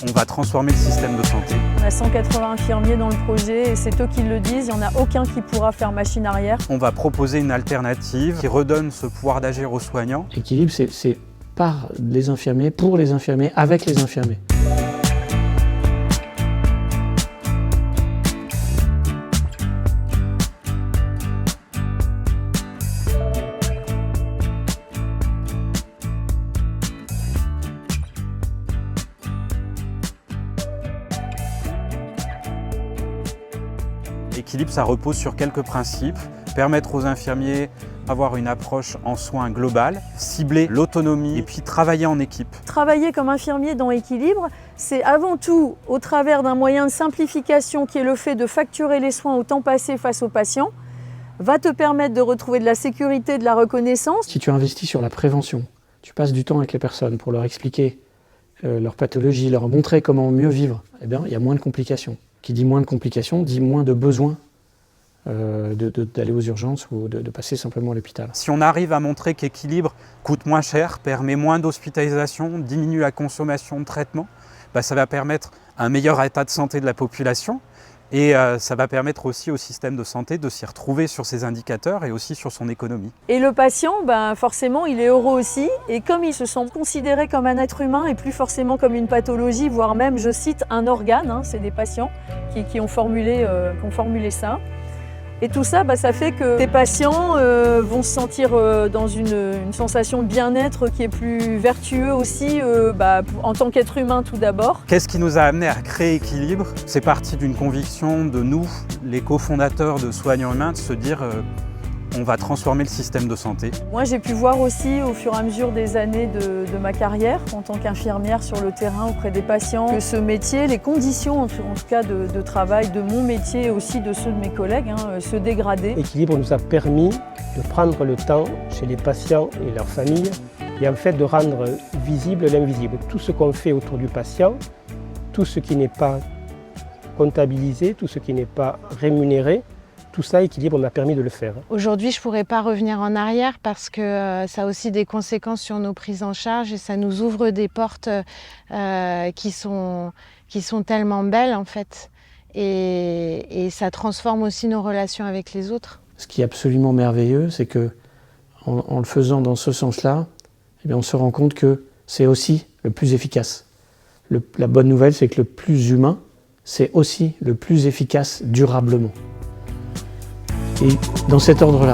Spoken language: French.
On va transformer le système de santé. On a 180 infirmiers dans le projet et c'est eux qui le disent, il n'y en a aucun qui pourra faire machine arrière. On va proposer une alternative qui redonne ce pouvoir d'agir aux soignants. Équilibre, c'est par les infirmiers, pour les infirmiers, avec les infirmiers. Équilibre, ça repose sur quelques principes. Permettre aux infirmiers d'avoir une approche en soins globale, cibler l'autonomie et puis travailler en équipe. Travailler comme infirmier dans Équilibre, c'est avant tout au travers d'un moyen de simplification qui est le fait de facturer les soins au temps passé face aux patients, va te permettre de retrouver de la sécurité, de la reconnaissance. Si tu investis sur la prévention, tu passes du temps avec les personnes pour leur expliquer leur pathologie, leur montrer comment mieux vivre, eh bien, il y a moins de complications. Qui dit moins de complications, dit moins de besoin d'aller aux urgences ou de passer simplement à l'hôpital. Si on arrive à montrer qu'Équilibre coûte moins cher, permet moins d'hospitalisation, diminue la consommation de traitements, ça va permettre un meilleur état de santé de la population et ça va permettre aussi au système de santé de s'y retrouver sur ses indicateurs et aussi sur son économie. Et le patient, forcément, il est heureux aussi et comme il se sent considéré comme un être humain et plus forcément comme une pathologie, voire même, je cite, un organe, c'est des patients qui ont formulé ça. Et tout ça, ça fait que tes patients vont se sentir dans une sensation de bien-être qui est plus vertueux aussi, en tant qu'être humain tout d'abord. Qu'est-ce qui nous a amené à créer Équilibre? C'est parti d'une conviction de nous, les cofondateurs de Soignants Humains, de se dire on va transformer le système de santé. Moi, j'ai pu voir aussi au fur et à mesure des années de ma carrière en tant qu'infirmière sur le terrain auprès des patients, que ce métier, les conditions en tout cas de travail de mon métier et aussi de ceux de mes collègues, se dégradaient. Équilibre nous a permis de prendre le temps chez les patients et leurs familles et en fait de rendre visible l'invisible. Tout ce qu'on fait autour du patient, tout ce qui n'est pas comptabilisé, tout ce qui n'est pas rémunéré, tout ça, Équilibre m'a permis de le faire. Aujourd'hui, je ne pourrais pas revenir en arrière parce que ça a aussi des conséquences sur nos prises en charge et ça nous ouvre des portes qui sont tellement belles en fait. Et ça transforme aussi nos relations avec les autres. Ce qui est absolument merveilleux, c'est que en le faisant dans ce sens-là, on se rend compte que c'est aussi le plus efficace. La bonne nouvelle, c'est que le plus humain, c'est aussi le plus efficace durablement. Et dans cet ordre-là.